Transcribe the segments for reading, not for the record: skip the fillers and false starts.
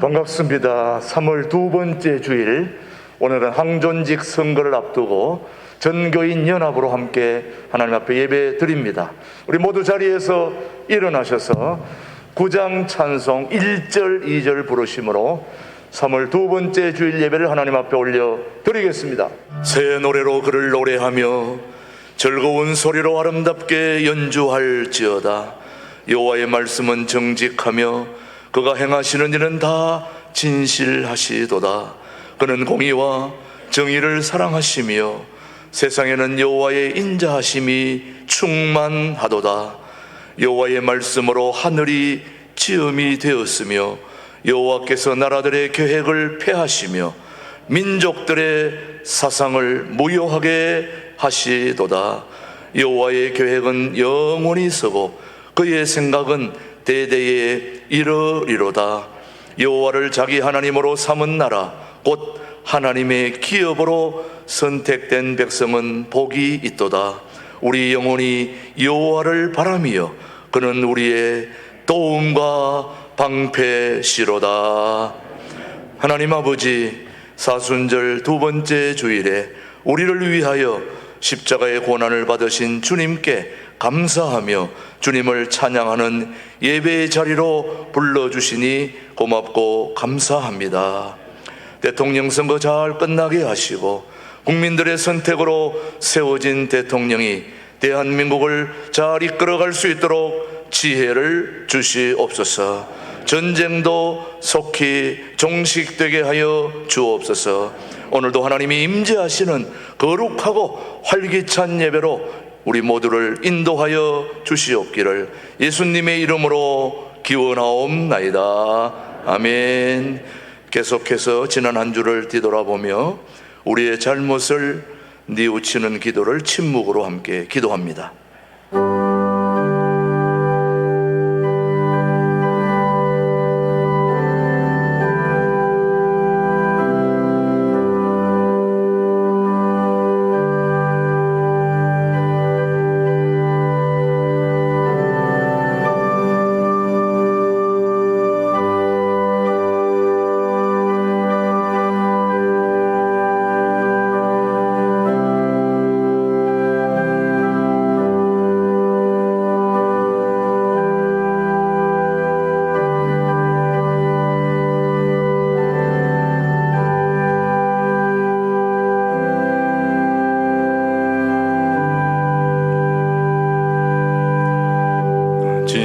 반갑습니다. 3월 두 번째 주일, 오늘은 항존직 선거를 앞두고 전교인 연합으로 함께 하나님 앞에 예배 드립니다. 우리 모두 자리에서 일어나셔서 9장 찬송 1절 2절 부르심으로 3월 두 번째 주일 예배를 하나님 앞에 올려 드리겠습니다. 새 노래로 그를 노래하며 즐거운 소리로 아름답게 연주할지어다. 여호와의 말씀은 정직하며 그가 행하시는 일은 다 진실하시도다. 그는 공의와 정의를 사랑하시며 세상에는 여호와의 인자하심이 충만하도다. 여호와의 말씀으로 하늘이 지음이 되었으며 여호와께서 나라들의 계획을 폐하시며 민족들의 사상을 무효하게 하시도다. 여호와의 계획은 영원히 서고 그의 생각은 대대에 이르리로다. 여호와를 자기 하나님으로 삼은 나라 곧 하나님의 기업으로 선택된 백성은 복이 있도다. 우리 영혼이 여호와를 바라며 그는 우리의 도움과 방패시로다. 하나님 아버지, 사순절 두 번째 주일에 우리를 위하여 십자가의 고난을 받으신 주님께 감사하며 주님을 찬양하는 예배의 자리로 불러주시니 고맙고 감사합니다. 대통령 선거 잘 끝나게 하시고 국민들의 선택으로 세워진 대통령이 대한민국을 잘 이끌어갈 수 있도록 지혜를 주시옵소서. 전쟁도 속히 종식되게 하여 주옵소서. 오늘도 하나님이 임재하시는 거룩하고 활기찬 예배로 우리 모두를 인도하여 주시옵기를 예수님의 이름으로 기원하옵나이다. 아멘. 계속해서 지난 한 주를 뒤돌아보며 우리의 잘못을 뉘우치는 기도를 침묵으로 함께 기도합니다.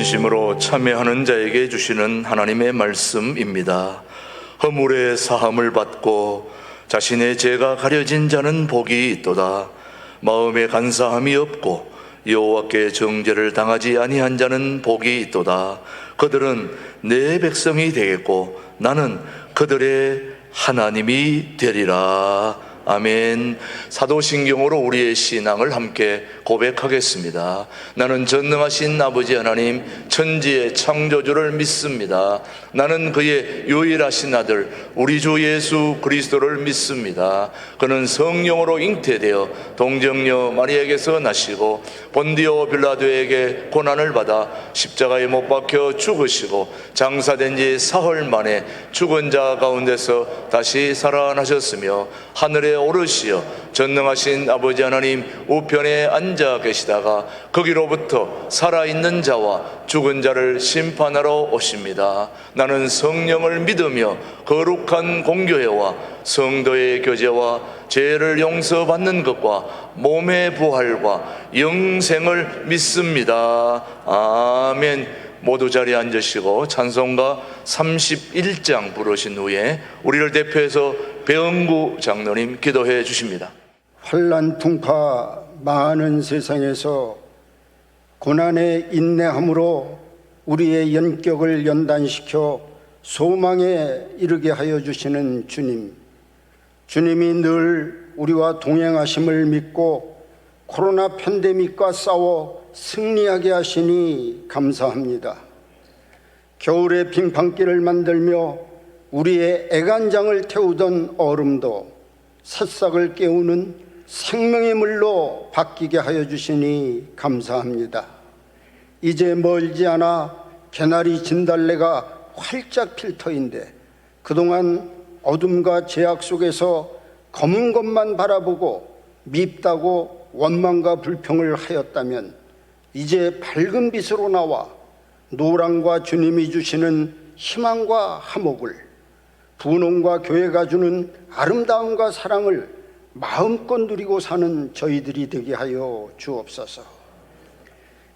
진심으로 참회하는 자에게 주시는 하나님의 말씀입니다. 허물의 사함을 받고 자신의 죄가 가려진 자는 복이 있도다. 마음에 간사함이 없고 여호와께 정죄를 당하지 아니한 자는 복이 있도다. 그들은 내 백성이 되겠고 나는 그들의 하나님이 되리라. 아멘. 사도신경으로 우리의 신앙을 함께 고백하겠습니다. 나는 전능하신 아버지 하나님 천지의 창조주를 믿습니다. 나는 그의 유일하신 아들 우리 주 예수 그리스도를 믿습니다. 그는 성령으로 잉태되어 동정녀 마리아에게서 나시고 본디오 빌라도에게 고난을 받아 십자가에 못 박혀 죽으시고 장사된 지 사흘 만에 죽은 자 가운데서 다시 살아나셨으며 하늘에 오르시어 전능하신 아버지 하나님 우편에 앉아 계시다가 거기로부터 살아있는 자와 죽은 자를 심판하러 오십니다. 나는 성령을 믿으며 거룩한 공교회와 성도의 교제와 죄를 용서받는 것과 몸의 부활과 영생을 믿습니다. 아멘. 모두 자리에 앉으시고 찬송가 31장 부르신 후에 우리를 대표해서 배은구 장로님 기도해 주십니다. 환난 풍파 많은 세상에서 고난의 인내함으로 우리의 연격을 연단시켜 소망에 이르게 하여 주시는 주님, 주님이 늘 우리와 동행하심을 믿고 코로나 팬데믹과 싸워 승리하게 하시니 감사합니다. 겨울에 빙판길을 만들며 우리의 애간장을 태우던 얼음도 새싹을 깨우는 생명의 물로 바뀌게 하여 주시니 감사합니다. 이제 멀지 않아 개나리 진달래가 활짝 필터인데 그동안 어둠과 제약 속에서 검은 것만 바라보고 밉다고 원망과 불평을 하였다면 이제 밝은 빛으로 나와 노랑과 주님이 주시는 희망과 화목을, 분홍과 교회가 주는 아름다움과 사랑을 마음껏 누리고 사는 저희들이 되게 하여 주옵소서.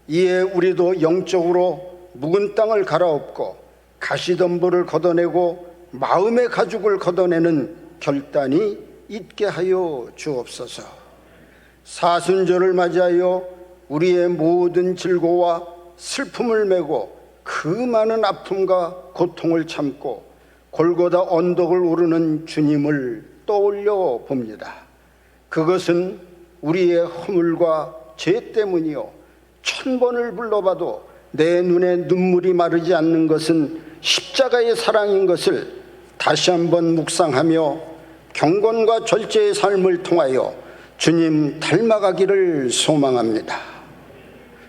이에 우리도 영적으로 묵은 땅을 갈아엎고 가시덤불을 걷어내고 마음의 가죽을 걷어내는 결단이 있게 하여 주옵소서. 사순절을 맞이하여 우리의 모든 질고와 슬픔을 메고 그 많은 아픔과 고통을 참고 골고다 언덕을 오르는 주님을 떠올려 봅니다. 그것은 우리의 허물과 죄 때문이요, 1000번을 불러봐도 내 눈에 눈물이 마르지 않는 것은 십자가의 사랑인 것을 다시 한번 묵상하며 경건과 절제의 삶을 통하여 주님 닮아가기를 소망합니다.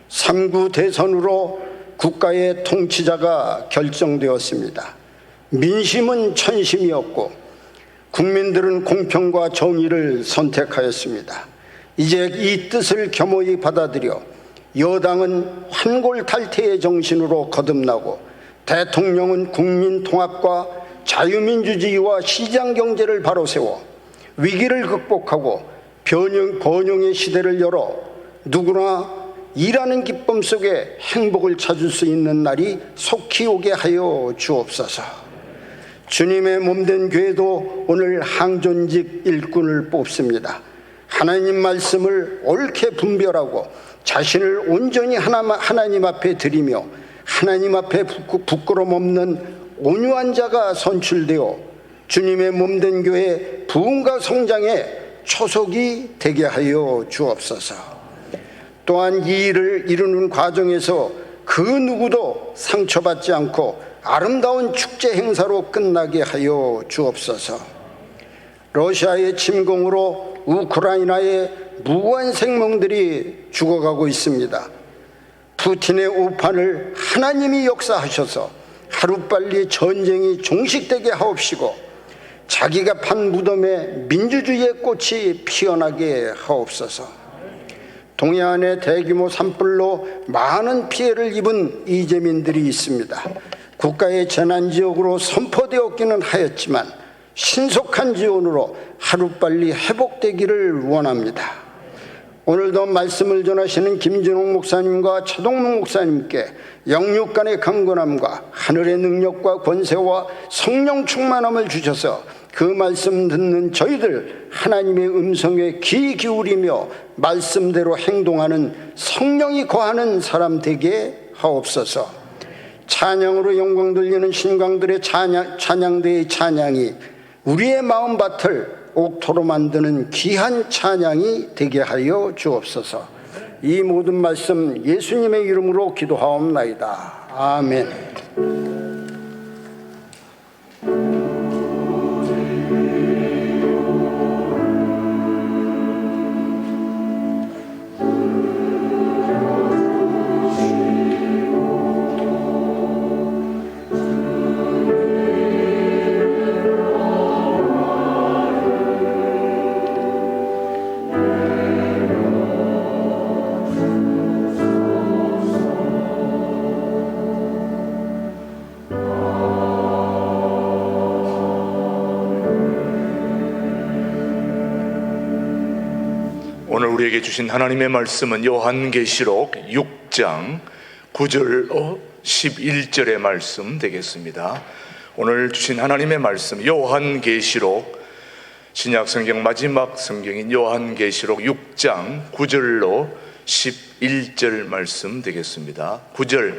3구 대선으로 국가의 통치자가 결정되었습니다. 민심은 천심이었고 국민들은 공평과 정의를 선택하였습니다. 이제 이 뜻을 겸허히 받아들여 여당은 환골탈태의 정신으로 거듭나고 대통령은 국민 통합과 자유민주주의와 시장경제를 바로 세워 위기를 극복하고 번영의 시대를 열어 누구나 일하는 기쁨 속에 행복을 찾을 수 있는 날이 속히 오게 하여 주옵소서. 주님의 몸된 교회도 오늘 항존직 일꾼을 뽑습니다. 하나님 말씀을 옳게 분별하고 자신을 온전히 하나님 앞에 드리며 하나님 앞에 부끄럼 없는 온유한 자가 선출되어 주님의 몸된 교회 부흥과 성장의 초석이 되게 하여 주옵소서. 또한 이 일을 이루는 과정에서 그 누구도 상처받지 않고 아름다운 축제 행사로 끝나게 하여 주옵소서. 러시아의 침공으로 우크라이나의 무고한 생명들이 죽어가고 있습니다. 푸틴의 오판을 하나님이 역사하셔서 하루빨리 전쟁이 종식되게 하옵시고 자기가 판 무덤에 민주주의의 꽃이 피어나게 하옵소서. 동해안에 대규모 산불로 많은 피해를 입은 이재민들이 있습니다. 국가의 재난지역으로 선포되었기는 하였지만 신속한 지원으로 하루빨리 회복되기를 원합니다. 오늘도 말씀을 전하시는 김진홍 목사님과 차동문 목사님께 영육 간의 강건함과 하늘의 능력과 권세와 성령 충만함을 주셔서 그 말씀 듣는 저희들 하나님의 음성에 귀 기울이며 말씀대로 행동하는 성령이 거하는 사람 되게 하옵소서. 찬양으로 영광 돌리는 신광들의 찬양대의 찬양이 우리의 마음밭을 옥토로 만드는 귀한 찬양이 되게 하여 주옵소서. 이 모든 말씀 예수님의 이름으로 기도하옵나이다. 아멘. 오늘 우리에게 주신 하나님의 말씀은 요한계시록 6장 9절 11절의 말씀 되겠습니다. 오늘 주신 하나님의 말씀 요한계시록 신약성경 마지막 성경인 요한계시록 6장 9절로 11절 말씀 되겠습니다. 9절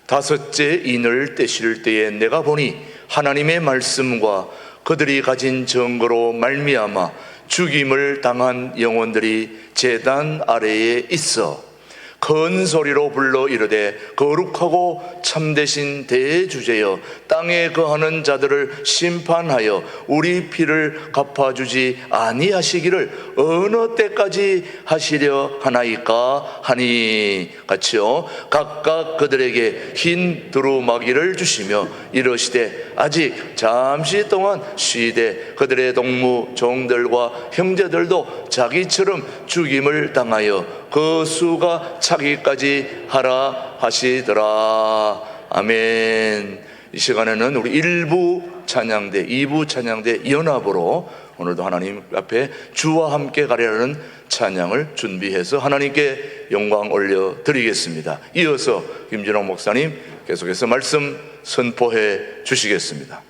다섯째 인을 떼실 때에 내가 보니 하나님의 말씀과 그들이 가진 증거로 말미암아 죽임을 당한 영혼들이 제단 아래에 있어 큰 소리로 불러 이르되 거룩하고 참되신 대주제여 땅에 거하는 자들을 심판하여 우리 피를 갚아주지 아니하시기를 어느 때까지 하시려 하나이까 하니 같이요. 각각 그들에게 흰 두루마기를 주시며 이르시되 아직 잠시 동안 쉬되 그들의 동무 종들과 형제들도 자기처럼 죽임을 당하여 그 수가 차기까지 하라 하시더라. 아멘. 이 시간에는 우리 1부 찬양대, 2부 찬양대 연합으로 오늘도 하나님 앞에 주와 함께 가리라는 찬양을 준비해서 하나님께 영광 올려드리겠습니다. 이어서 김진홍 목사님 계속해서 말씀 선포해 주시겠습니다.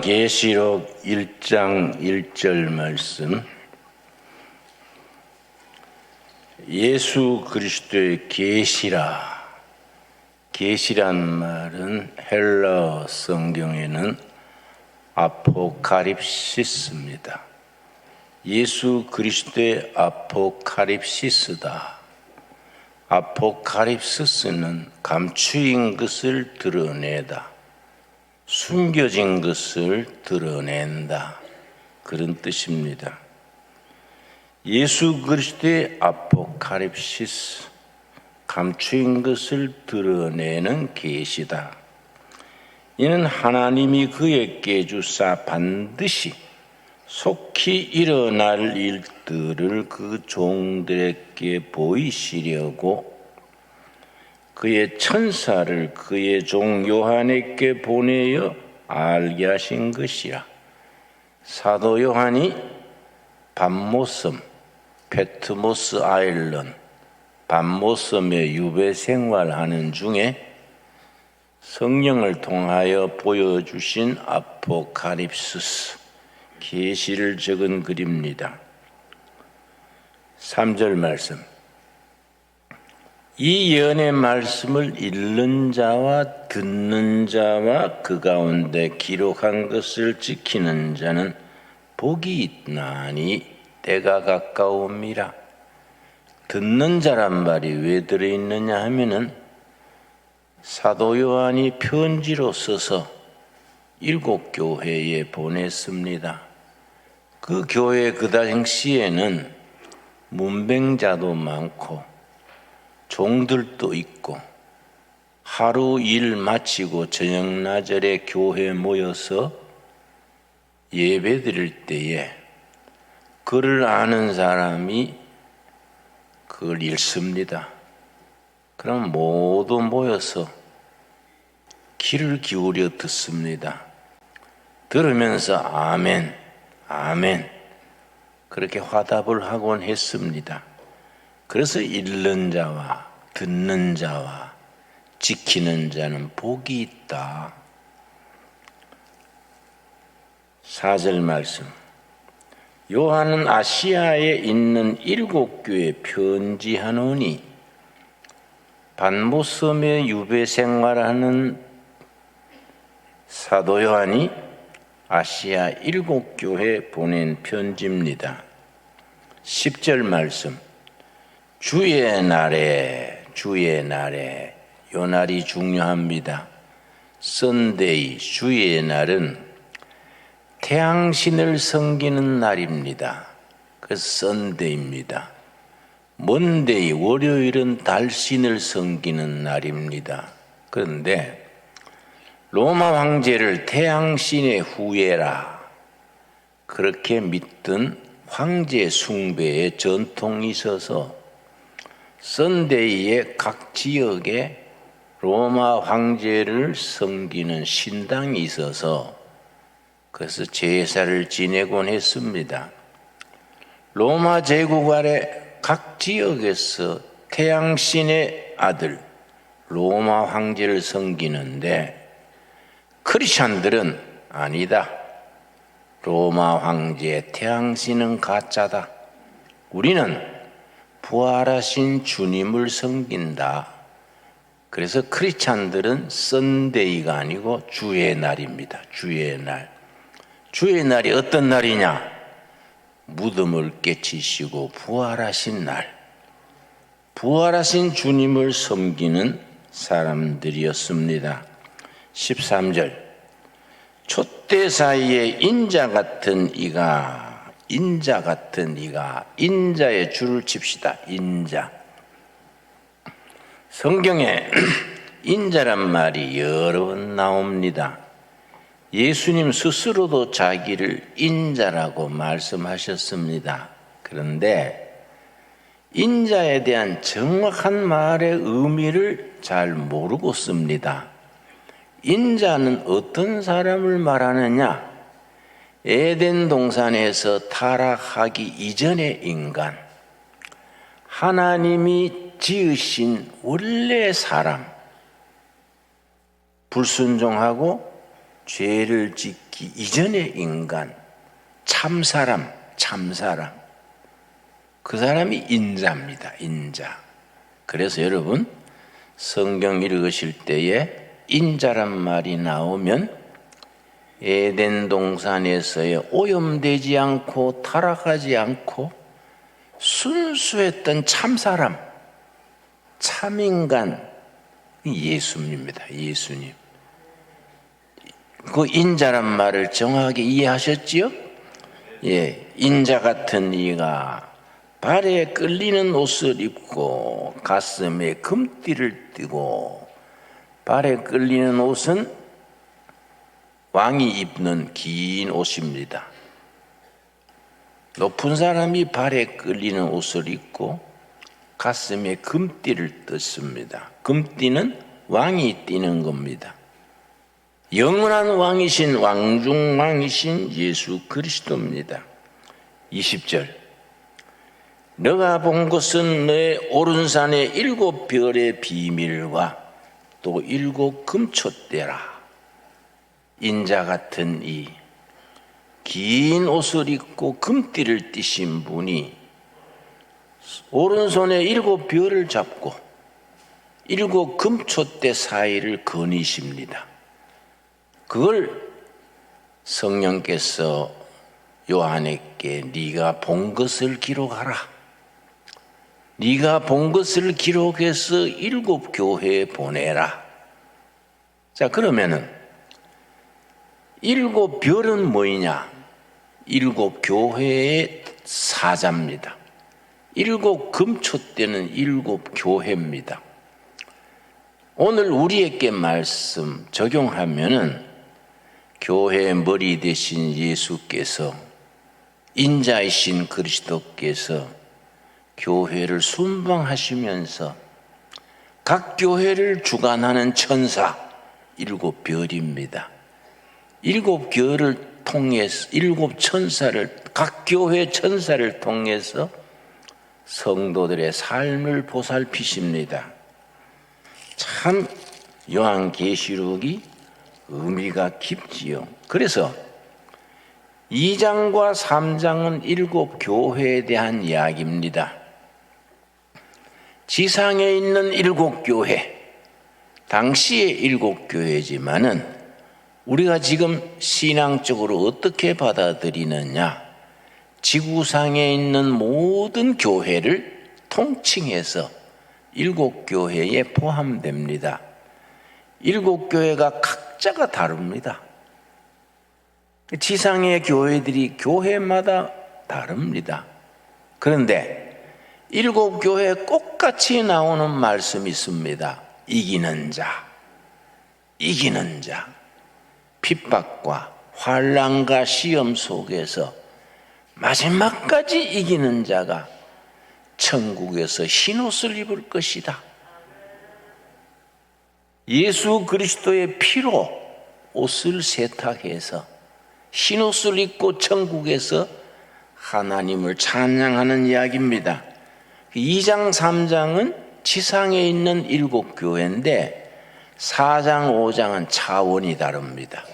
계시록 1장 1절 말씀. 예수 그리스도의 계시라. 계시란 말은 헬라어 성경에는 아포칼립시스입니다. 예수 그리스도의 아포칼립시스다. 아포칼립시스는 감추인 것을 드러내다, 숨겨진 것을 드러낸다, 그런 뜻입니다. 예수 그리스도의 아포칼립시스, 감추인 것을 드러내는 계시다. 이는 하나님이 그에게 주사 반드시 속히 일어날 일들을 그 종들에게 보이시려고 그의 천사를 그의 종 요한에게 보내어 알게 하신 것이라. 사도 요한이 밤모섬, 페트모스 아일런, 밤모섬에 유배 생활하는 중에 성령을 통하여 보여주신 아포칼립시스, 계시를 적은 글입니다. 3절 말씀. 이 예언의 말씀을 읽는 자와 듣는 자와 그 가운데 기록한 것을 지키는 자는 복이 있나니 때가 가까움이라. 듣는 자란 말이 왜 들어있느냐 하면은 사도 요한이 편지로 써서 7 교회에 보냈습니다. 그 교회 그 당시에는 문병자도 많고 종들도 있고 하루 일 마치고 저녁 나절에 교회에 모여서 예배 드릴 때에 글을 아는 사람이 그걸 읽습니다. 그럼 모두 모여서 귀를 기울여 듣습니다. 들으면서 아멘, 아멘 그렇게 화답을 하곤 했습니다. 그래서 읽는 자와 듣는 자와 지키는 자는 복이 있다. 4절 말씀. 요한은 아시아에 있는 7 교회에 편지하노니 반모섬에 유배 생활하는 사도 요한이 아시아 7 교회에 보낸 편지입니다. 10절 말씀. 주의 날에 요 날이 중요합니다. 선데이, 주의 날은 태양신을 섬기는 날입니다. 그래서 선데이입니다. 먼데이, 월요일은 달신을 섬기는 날입니다. 그런데 로마 황제를 태양신의 후예라 그렇게 믿던 황제 숭배의 전통이 있어서 선데이에 각 지역에 로마 황제를 섬기는 신당이 있어서 그래서 제사를 지내곤 했습니다. 로마 제국 아래 각 지역에서 태양신의 아들 로마 황제를 섬기는데 크리스찬들은 아니다. 로마 황제의 태양신은 가짜다. 우리는 부활하신 주님을 섬긴다. 그래서 크리스찬들은 선데이가 아니고 주의 날입니다. 주의 날. 주의 날이 어떤 날이냐? 무덤을 깨치시고 부활하신 날. 부활하신 주님을 섬기는 사람들이었습니다. 13절. 촛대 사이에 인자 같은 이가 인자의 줄을 칩시다. 인자. 성경에 인자란 말이 여러 번 나옵니다. 예수님 스스로도 자기를 인자라고 말씀하셨습니다. 그런데 인자에 대한 정확한 말의 의미를 잘 모르고 씁니다. 인자는 어떤 사람을 말하느냐? 에덴 동산에서 타락하기 이전의 인간, 하나님이 지으신 원래 사람, 불순종하고 죄를 짓기 이전의 인간, 참사람, 그 사람이 인자입니다. 인자. 그래서 여러분 성경 읽으실 때에 인자란 말이 나오면 에덴 동산에서의 오염되지 않고 타락하지 않고 순수했던 참사람, 참인간, 예수님입니다. 예수님. 그 인자란 말을 정확하게 이해하셨지요? 예, 인자 같은 이가 발에 끌리는 옷을 입고 가슴에 금띠를 띠고, 발에 끌리는 옷은 왕이 입는 긴 옷입니다. 높은 사람이 발에 끌리는 옷을 입고 가슴에 금띠를 떴습니다. 금띠는 왕이 띠는 겁니다. 영원한 왕이신 왕중왕이신 예수 그리스도입니다. 20절, 너가 본 것은 너의 오른산의 7별의 비밀과 또 7 금촛대라. 인자 같은 이 긴 옷을 입고 금띠를 띠신 분이 오른손에 7별을 잡고 7 금촛대 사이를 거니십니다. 그걸 성령께서 요한에게 네가 본 것을 기록하라. 네가 본 것을 기록해서 7 교회에 보내라. 자, 그러면은 7 별은 뭐이냐? 7 교회의 사자입니다. 7 금촛대는 7 교회입니다. 오늘 우리에게 말씀 적용하면은 교회의 머리 되신 예수께서, 인자이신 그리스도께서 교회를 순방하시면서 각 교회를 주관하는 천사 7 별입니다. 7 교회를 통해서 7 천사를, 각 교회 천사를 통해서 성도들의 삶을 보살피십니다. 참 요한계시록이 의미가 깊지요. 그래서 2장과 3장은 7 교회에 대한 이야기입니다. 지상에 있는 7 교회, 당시의 7 교회지만은 우리가 지금 신앙적으로 어떻게 받아들이느냐? 지구상에 있는 모든 교회를 통칭해서 7 교회에 포함됩니다. 7 교회가 각자가 다릅니다. 지상의 교회들이 교회마다 다릅니다. 그런데 7 교회에 똑같이 나오는 말씀이 있습니다. 이기는 자, 이기는 자. 핍박과 환난과 시험 속에서 마지막까지 이기는 자가 천국에서 흰옷을 입을 것이다. 예수 그리스도의 피로 옷을 세탁해서 흰옷을 입고 천국에서 하나님을 찬양하는 이야기입니다. 2장 3장은 지상에 있는 7 교회인데 4장 5장은 차원이 다릅니다.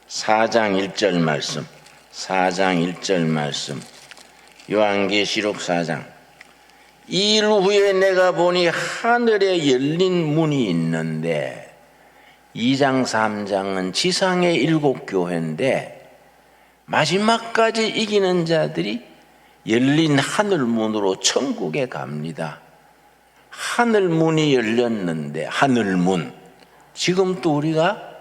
4장 1절 말씀, 4장 1절 말씀, 요한계시록 4장. 이 일 후에 내가 보니 하늘에 열린 문이 있는데, 2장 3장은 지상의 7 교회인데 마지막까지 이기는 자들이 열린 하늘문으로 천국에 갑니다. 하늘문이 열렸는데, 하늘문, 지금 또 우리가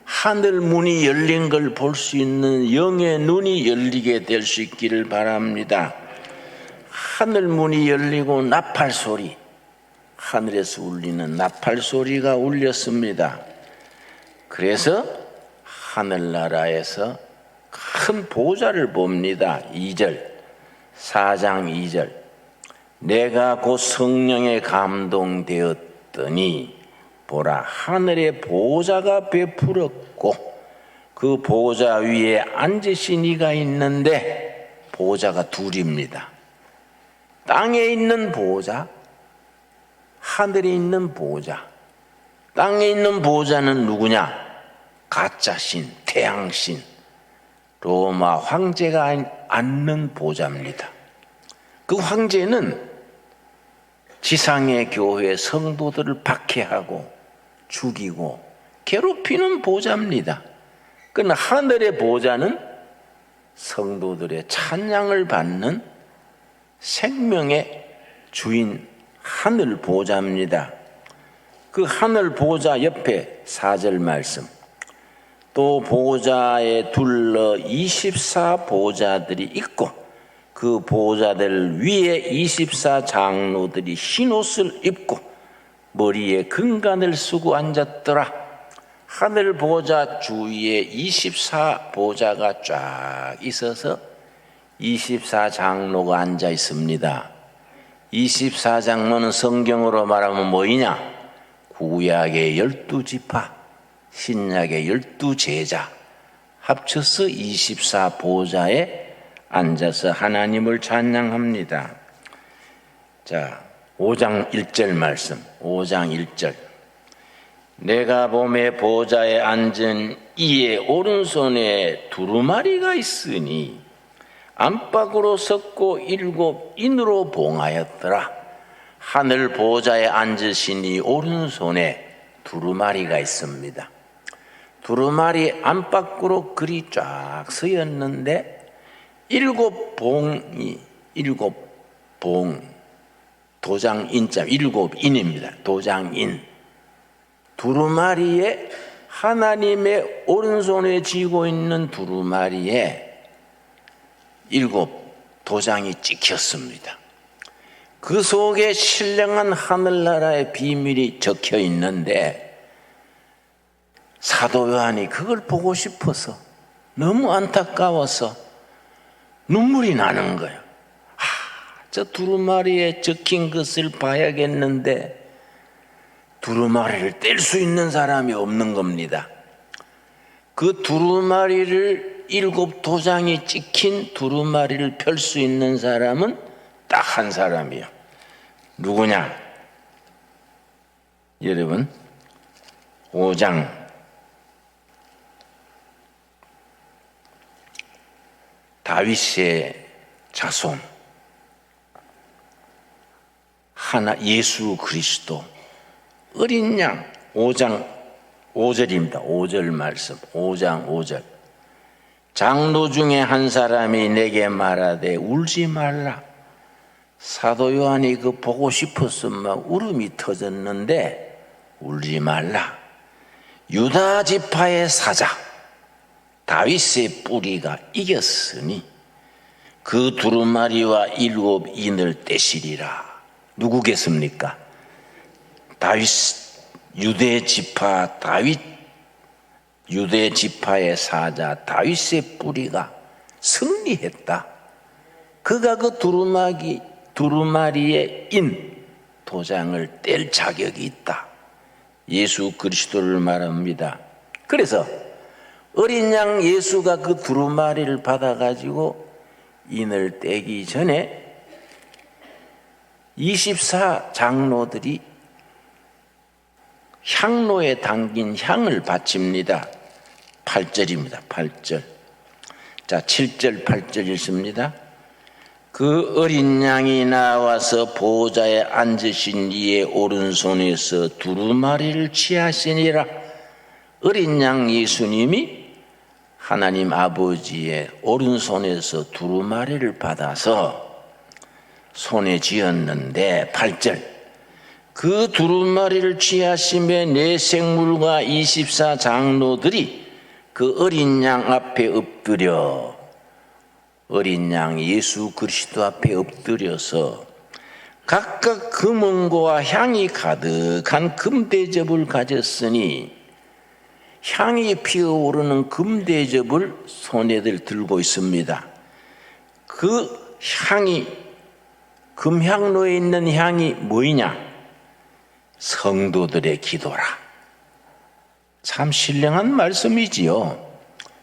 하늘문이 열린 걸 볼 수 있는 영의 눈이 열리게 될 수 있기를 바랍니다. 하늘문이 열리고 나팔 소리, 하늘에서 울리는 나팔 소리가 울렸습니다. 그래서 하늘나라에서 큰 보좌를 봅니다. 2절, 4장 2절. 내가 곧 성령에 감동되었더니 보라, 하늘의 보좌가 베풀었고 그 보좌 위에 앉으신 이가 있는데, 보좌가 둘입니다. 땅에 있는 보좌, 하늘에 있는 보좌. 땅에 있는 보좌는 누구냐? 가짜신, 태양신 로마 황제가 앉는 보좌입니다. 그 황제는 지상의 교회 성도들을 박해하고 죽이고 괴롭히는 보좌입니다. 그러나 하늘의 보좌는 성도들의 찬양을 받는 생명의 주인 하늘 보좌입니다. 그 하늘 보좌 옆에 4절 말씀, 또 보좌에 둘러 24 보좌들이 있고 그 보좌들 위에 24 장로들이 흰 옷을 입고 머리에 금관을 쓰고 앉았더라. 하늘 보좌 주위에 24 보좌가 쫙 있어서 24 장로가 앉아 있습니다. 24 장로는 성경으로 말하면 뭐이냐? 구약의 12지파, 신약의 12제자 합쳐서 24 보좌에 앉아서 하나님을 찬양합니다. 자, 5장 1절 말씀, 5장 1절. 내가 보매 보좌에 앉은 이의 오른손에 두루마리가 있으니 안팎으로 섰고 7 인으로 봉하였더라. 하늘 보좌에 앉으신 이 오른손에 두루마리가 있습니다. 두루마리 안팎으로 글이 쫙 서였는데 7 봉이 7 봉 도장인자 7 인입니다. 도장인 두루마리에 하나님의 오른손에 쥐고 있는 두루마리에 7 도장이 찍혔습니다. 그 속에 신령한 하늘나라의 비밀이 적혀 있는데 사도 요한이 그걸 보고 싶어서 너무 안타까워서 눈물이 나는 거예요. 저 두루마리에 적힌 것을 봐야겠는데 두루마리를 뗄 수 있는 사람이 없는 겁니다. 그 두루마리를 7 도장이 찍힌 두루마리를 펼 수 있는 사람은 딱 한 사람이요. 누구냐? 여러분 5장 다윗의 자손 하나 예수 그리스도 어린 양 5장 5절입니다. 5절 말씀 5장 5절. 장로 중에 한 사람이 내게 말하되 울지 말라. 사도 요한이 그 보고 싶어서 막 울음이 터졌는데 울지 말라. 유다 지파의 사자 다윗의 뿌리가 이겼으니 그 두루마리와 7 인을 떼시리라. 누구겠습니까? 다윗 유대 지파 다윗 유대 지파의 사자 다윗의 뿌리가 승리했다. 그가 그 두루마리의 인 도장을 뗄 자격이 있다. 예수 그리스도를 말합니다. 그래서 어린 양 예수가 그 두루마리를 받아가지고 인을 떼기 전에 24 장로들이 향로에 담긴 향을 바칩니다. 8절입니다. 8절. 자, 7절, 8절 읽습니다. 그 어린 양이 나와서 보좌에 앉으신 이의 오른손에서 두루마리를 취하시니라. 어린 양 예수님이 하나님 아버지의 오른손에서 두루마리를 받아서 손에 쥐었는데 8절. 그 두루마리를 취하심에 내 생물과 24 장로들이 그 어린 양 앞에 엎드려 어린 양 예수 그리스도 앞에 엎드려서 각각 금은고와 향이 가득한 금대접을 가졌으니 향이 피어오르는 금대접을 손에들 들고 있습니다. 그 향이 금향로에 있는 향이 뭐이냐? 성도들의 기도라. 참 신령한 말씀이지요.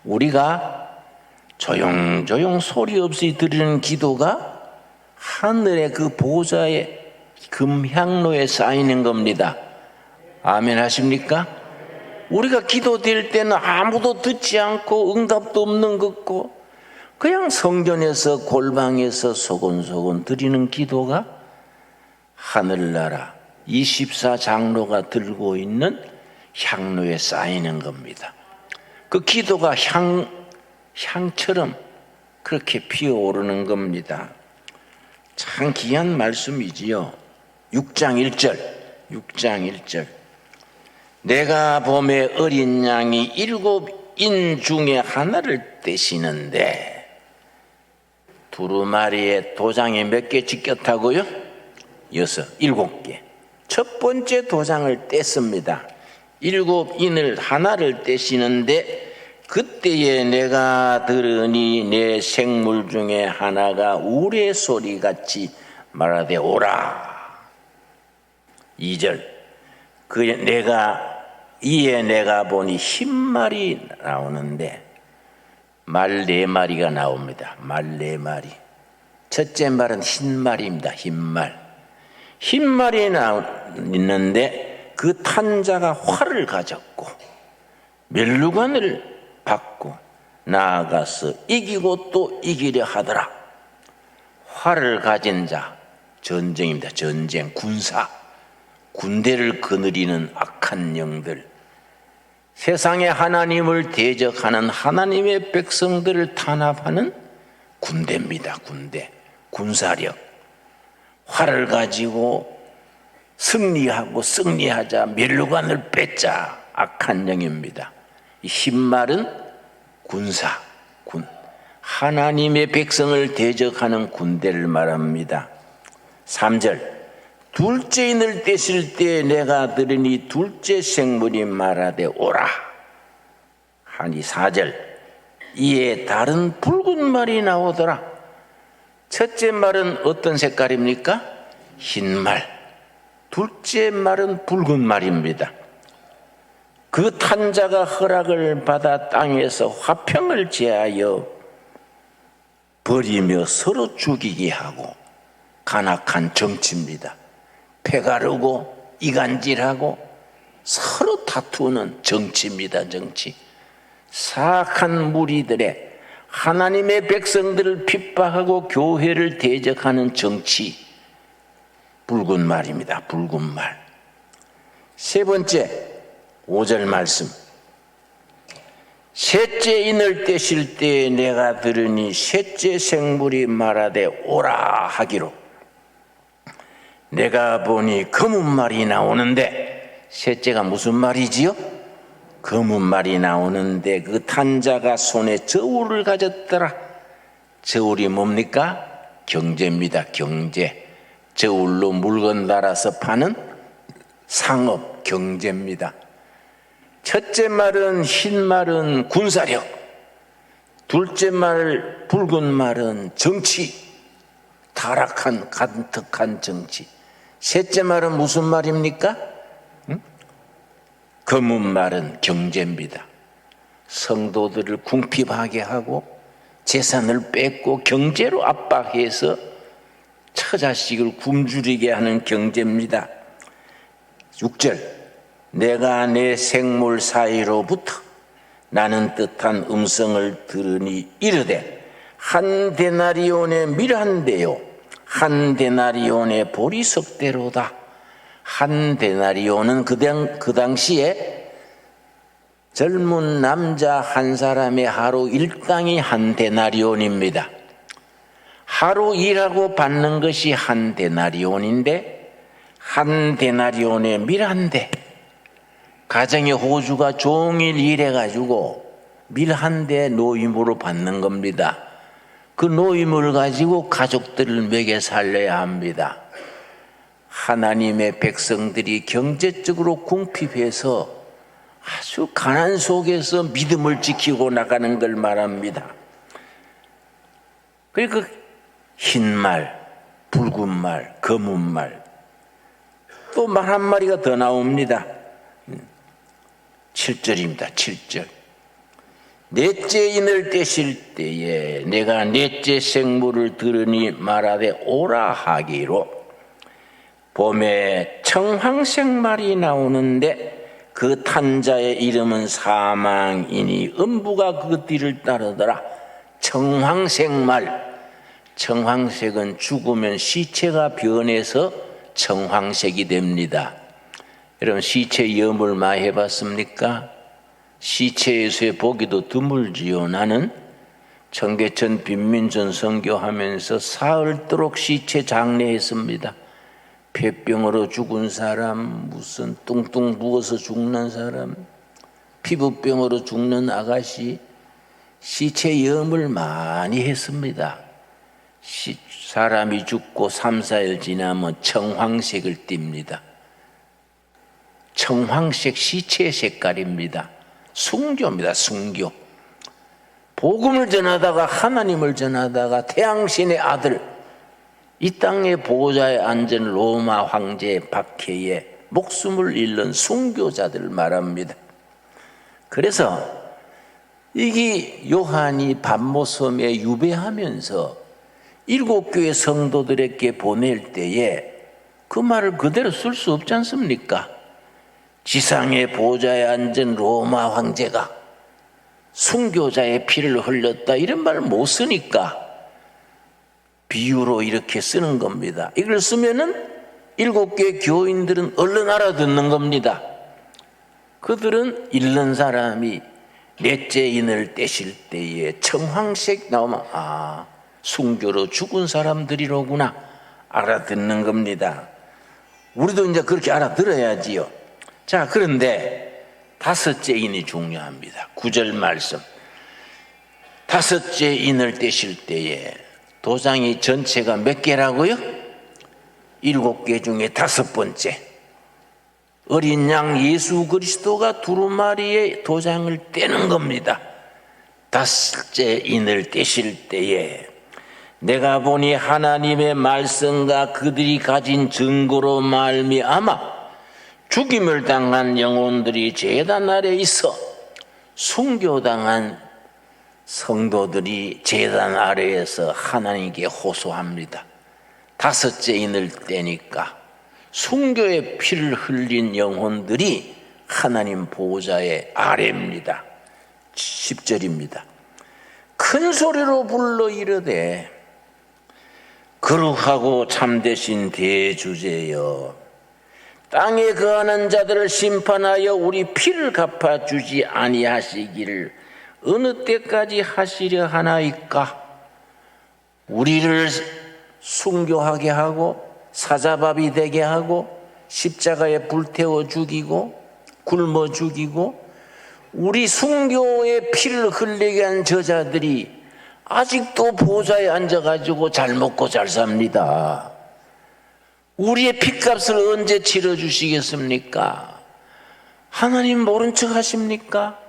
우리가 조용조용 소리 없이 드리는 기도가 하늘의 그 보좌의 금향로에 쌓이는 겁니다. 아멘 하십니까? 우리가 기도될 때는 아무도 듣지 않고 응답도 없는 것 같고 그냥 성전에서 골방에서 소곤소곤 드리는 기도가 하늘나라 24장로가 들고 있는 향로에 쌓이는 겁니다. 그 기도가 향처럼 그렇게 피어오르는 겁니다. 참 귀한 말씀이지요. 6장 1절 내가 봄에 어린 양이 7인 중에 하나를 떼시는데 두루마리에 도장이 몇 개 찍혔다고요? 7개. 첫 번째 도장을 뗐습니다. 7인을 하나를 떼시는데 그때에 내가 들으니 내 생물 중에 하나가 우레소리같이 말하되 오라. 2절 이에 내가 보니 흰말이 나오는데 말 4마리가 나옵니다. 말 4마리. 첫째 말은 흰말입니다. 흰말이 있는데 그 탄자가 활을 가졌고 멸류관을 받고 나아가서 이기고 또 이기려 하더라. 활을 가진 자, 전쟁입니다. 전쟁, 군대를 거느리는 악한 영들, 세상에 하나님을 대적하는 하나님의 백성들을 탄압하는 군대입니다. 군사력. 활을 가지고 승리하자 멸류관을 뺏자 악한 영입니다. 흰말은 군 하나님의 백성을 대적하는 군대를 말합니다. 3절 둘째 인을 떼실 때 내가 들으니 둘째 생물이 말하되 오라 하니 4절 이에 다른 붉은 말이 나오더라. 첫째 말은 어떤 색깔입니까? 흰말. 둘째 말은 붉은 말입니다. 그 탄자가 허락을 받아 땅에서 화평을 제하여 버리며 서로 죽이게 하고 간악한 정치입니다. 패가르고 이간질하고 서로 다투는 정치입니다. 정치. 사악한 무리들의 하나님의 백성들을 핍박하고 교회를 대적하는 정치. 붉은 말입니다. 붉은 말. 세 번째 5절 말씀. 셋째 인을 떼실 때 내가 들으니 셋째 생물이 말하되 오라 하기로 내가 보니 검은 말이 나오는데 셋째가 무슨 말이지요? 검은 말이 나오는데 그 탄자가 손에 저울을 가졌더라. 저울이 뭡니까? 경제입니다. 경제. 저울로 물건 달아서 파는 상업 경제입니다. 첫째 말은 흰 말은 군사력, 둘째 말 붉은 말은 정치, 타락한 간특한 정치. 셋째 말은 무슨 말입니까? 검은 말은 경제입니다. 성도들을 궁핍하게 하고 재산을 뺏고 경제로 압박해서 처자식을 굶주리게 하는 경제입니다. 6절 내가 내 생물 사이로부터 나는 뜻한 음성을 들으니 이르되 한 데나리온의 밀한데요 한 데나리온의 보리석대로다. 한 데나리온은 그 당시에 젊은 남자 한 사람의 하루 일당이 한 데나리온입니다. 하루 일하고 받는 것이 한 데나리온인데 한 데나리온의 밀한데 가정의 호주가 종일 일해가지고 밀 한 대 노임으로 받는 겁니다. 그 노임을 가지고 가족들을 먹여 살려야 합니다. 하나님의 백성들이 경제적으로 궁핍해서 아주 가난 속에서 믿음을 지키고 나가는 걸 말합니다. 그리고 흰말, 붉은 말, 검은 말, 또 말 한 마리가 더 나옵니다. 7절입니다. 7절. 넷째 인을 떼실 때에 내가 넷째 생물을 들으니 말하되 오라 하기로 봄에 청황색 말이 나오는데 그 탄 자의 이름은 사망이니 음부가 그 뒤를 따르더라. 청황색말, 청황색은 죽으면 시체가 변해서 청황색이 됩니다. 여러분 시체 염을 많이 해봤습니까? 시체에서의 보기도 드물지요. 나는 청계천 빈민전 선교하면서 사흘도록 시체 장례했습니다. 폐병으로 죽은 사람, 무슨 뚱뚱 부어서 죽는 사람, 피부병으로 죽는 아가씨, 시체 염을 많이 했습니다. 사람이 죽고 3, 4일 지나면 청황색을 띱니다. 청황색 시체의 색깔입니다. 순교입니다. 순교. 복음을 전하다가 하나님을 전하다가 태양신의 아들 이 땅의 보호자에 앉은 로마 황제 박해에 목숨을 잃는 순교자들을 말합니다. 그래서 이게 요한이 반모섬에 유배하면서 7교회 성도들에게 보낼 때에 그 말을 그대로 쓸 수 없지 않습니까? 지상의 보호자에 앉은 로마 황제가 순교자의 피를 흘렸다 이런 말을 못 쓰니까 비유로 이렇게 쓰는 겁니다. 이걸 쓰면은 7교회 교인들은 얼른 알아듣는 겁니다. 그들은 잃는 사람이 넷째 인을 떼실 때에 청황색 나오면 순교로 죽은 사람들이로구나 알아듣는 겁니다. 우리도 이제 그렇게 알아들어야지요. 자, 그런데 다섯째 인이 중요합니다. 9절 말씀. 다섯째 인을 떼실 때에 도장이 전체가 몇 개라고요? 7개 중에 5번째. 어린 양 예수 그리스도가 두루마리의 도장을 떼는 겁니다. 다섯째 인을 떼실 때에 내가 보니 하나님의 말씀과 그들이 가진 증거로 말미암아 죽임을 당한 영혼들이 제단 아래 있어 순교당한 성도들이 제단 아래에서 하나님께 호소합니다. 다섯째 인을 떼니까 순교의 피를 흘린 영혼들이 하나님 보호자의 아래입니다. 10절입니다. 큰 소리로 불러 이르되 거룩하고 참되신 대주제여 땅에 거하는 자들을 심판하여 우리 피를 갚아주지 아니하시기를 어느 때까지 하시려 하나이까? 우리를 순교하게 하고 사자밥이 되게 하고 십자가에 불태워 죽이고 굶어 죽이고 우리 순교의 피를 흘리게 한 저자들이 아직도 보좌에 앉아가지고 잘 먹고 잘 삽니다. 우리의 핏값을 언제 치러주시겠습니까? 하나님 모른 척 하십니까?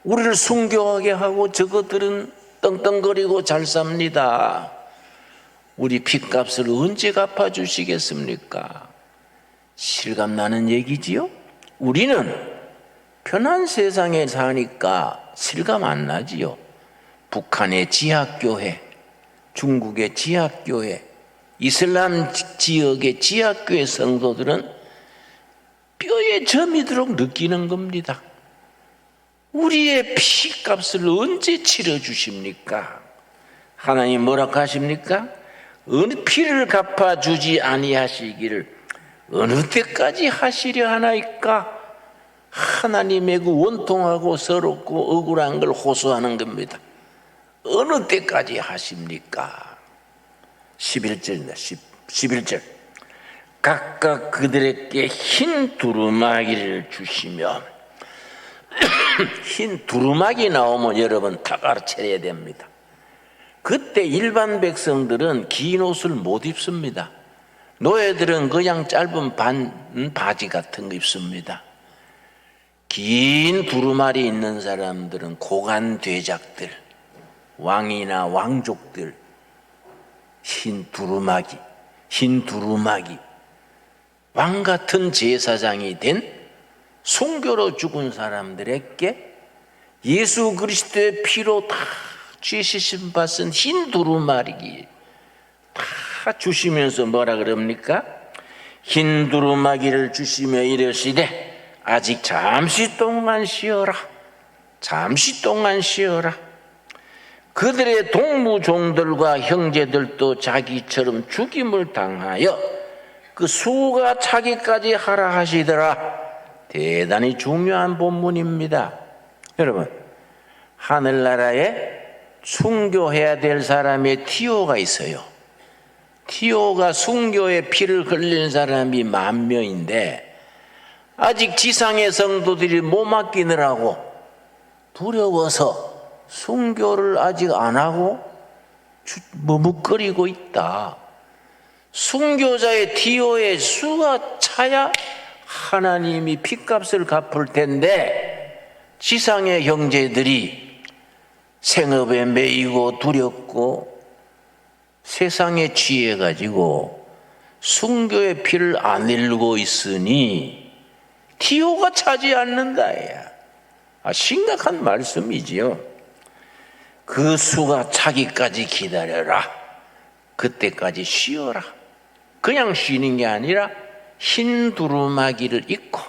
우리를 순교하게 하고 저것들은 떵떵거리고 잘 삽니다. 우리 핏값을 언제 갚아주시겠습니까? 실감나는 얘기지요? 우리는 편한 세상에 사니까 실감 안 나지요. 북한의 지하교회, 중국의 지하교회, 이슬람 지역의 지하교회 성도들은 뼈에 점이도록 느끼는 겁니다. 우리의 피값을 언제 치러주십니까? 하나님 뭐라고 하십니까? 어느 피를 갚아주지 아니하시기를 어느 때까지 하시려 하나이까? 하나님의 그 원통하고 서럽고 억울한 걸 호소하는 겁니다. 어느 때까지 하십니까? 11절입니다. 11절. 각각 그들에게 흰 두루마기를 주시며 흰 두루마기 나오면 여러분 다 알아차려야 됩니다. 그때 일반 백성들은 긴 옷을 못 입습니다. 노예들은 그냥 짧은 바지 같은 거 입습니다. 긴 두루마리 있는 사람들은 고관 대작들, 왕이나 왕족들, 흰 두루마기, 왕 같은 제사장이 된 순교로 죽은 사람들에게 예수 그리스도의 피로 다 죄 씻음 받은 흰 두루마기 다 주시면서 뭐라 그럽니까? 흰 두루마기를 주시며 이르시되 아직 잠시 동안 쉬어라. 잠시 동안 쉬어라. 그들의 동무종들과 형제들도 자기처럼 죽임을 당하여 그 수가 차기까지 하라 하시더라. 대단히 중요한 본문입니다. 여러분, 하늘나라에 순교해야 될 사람의 티오가 있어요. 티오가 순교의 피를 흘린 사람이 10,000명인데 아직 지상의 성도들이 못 맡기느라고 두려워서 순교를 아직 안 하고 머뭇거리고 있다. 순교자의 티오의 수가 차야 하나님이 핏값을 갚을 텐데 지상의 형제들이 생업에 매이고 두렵고 세상에 취해가지고 순교의 피를 안 흘리고 있으니 티오가 차지 않는다. 심각한 말씀이지요. 그 수가 차기까지 기다려라. 그때까지 쉬어라. 그냥 쉬는 게 아니라 흰 두루마기를 입고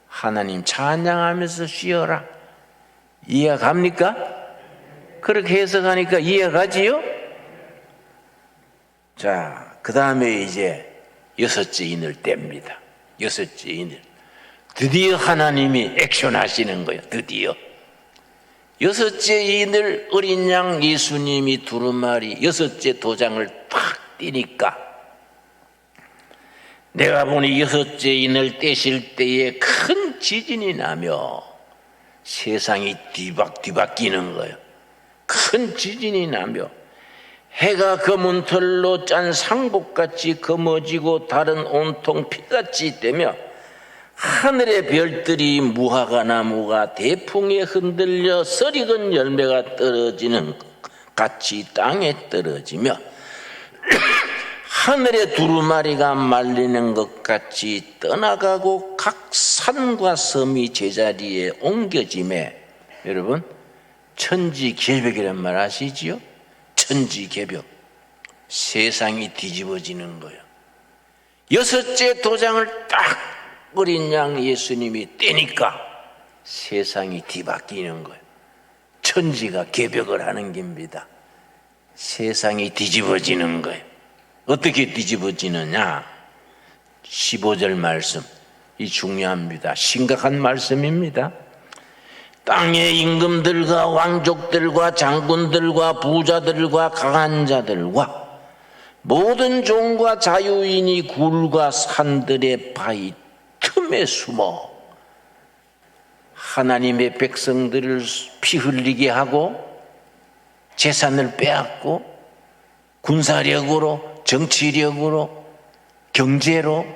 하나님 찬양하면서 쉬어라. 이해 갑니까? 그렇게 해석하니까 이해가지요? 자, 그 다음에 이제 6째 인을 뗍니다. 6째 인을. 드디어 하나님이 액션 하시는 거예요. 드디어. 6째 인을 어린 양 예수님이 두루마리 6째 도장을 탁 띄니까 내가 보니 6째 인을 떼실 때에 큰 지진이 나며 세상이 뒤박뒤박 끼는 거예요. 큰 지진이 나며 해가 검은 털로 짠 상복같이 검어지고 달은 온통 피같이 되며 하늘의 별들이 무화과 나무가 대풍에 흔들려 썰익은 열매가 떨어지는 것 같이 땅에 떨어지며 하늘의 두루마리가 말리는 것 같이 떠나가고 각 산과 섬이 제자리에 옮겨짐에 여러분 천지개벽이란 말 아시지요? 천지개벽. 세상이 뒤집어지는 거예요. 6째 도장을 딱 어린 양 예수님이 떼니까 세상이 뒤바뀌는 거예요. 천지가 개벽을 하는 겁니다. 세상이 뒤집어지는 거예요. 어떻게 뒤집어지느냐? 15절 말씀, 이 중요합니다. 심각한 말씀입니다. 땅의 임금들과 왕족들과 장군들과 부자들과 강한 자들과 모든 종과 자유인이 굴과 산들의 바위 틈에 숨어 하나님의 백성들을 피 흘리게 하고 재산을 빼앗고 군사력으로 정치력으로 경제로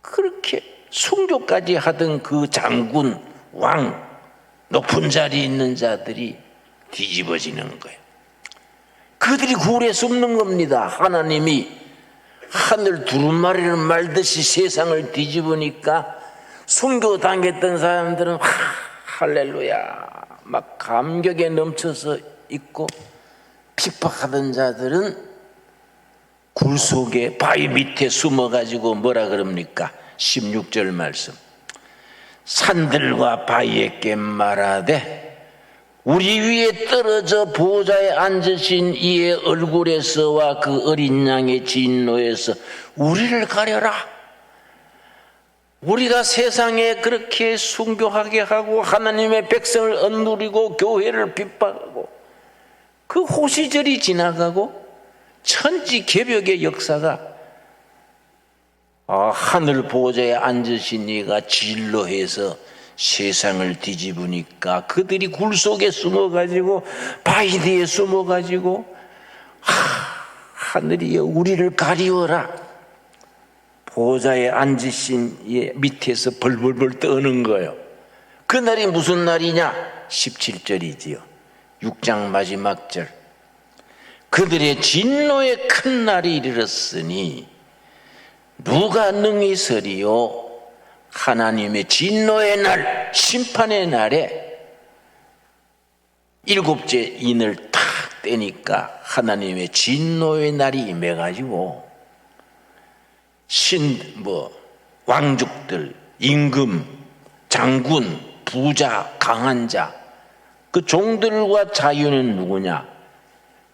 그렇게 순교까지 하던 그 장군 왕 높은 자리에 있는 자들이 뒤집어지는 거예요. 그들이 굴에 숨는 겁니다. 하나님이 하늘 두루마리를 말듯이 세상을 뒤집으니까 순교 당했던 사람들은 할렐루야 막 감격에 넘쳐서 있고 핍박하던 자들은 굴 속에 바위 밑에 숨어가지고 뭐라 그럽니까? 16절 말씀. 산들과 바위에게 말하되 우리 위에 떨어져 보좌에 앉으신 이의 얼굴에서와 그 어린 양의 진노에서 우리를 가려라. 우리가 세상에 그렇게 순교하게 하고 하나님의 백성을 억누르고 교회를 핍박하고 그 호시절이 지나가고 천지개벽의 역사가 하늘 보좌에 앉으신 이가 진로해서 세상을 뒤집으니까 그들이 굴 속에 숨어가지고 바위 뒤에 숨어가지고 하늘이 우리를 가리워라. 보좌에 앉으신 이 밑에서 벌벌벌 떠는 거예요. 그날이 무슨 날이냐? 17절이지요. 6장 마지막 절. 그들의 진노의 큰 날이 이르렀으니 누가 능히 서리요? 하나님의 진노의 날, 심판의 날에 7째 인을 탁 떼니까 하나님의 진노의 날이 임해가지고 왕족들, 임금, 장군, 부자, 강한 자, 그 종들과 자유는 누구냐?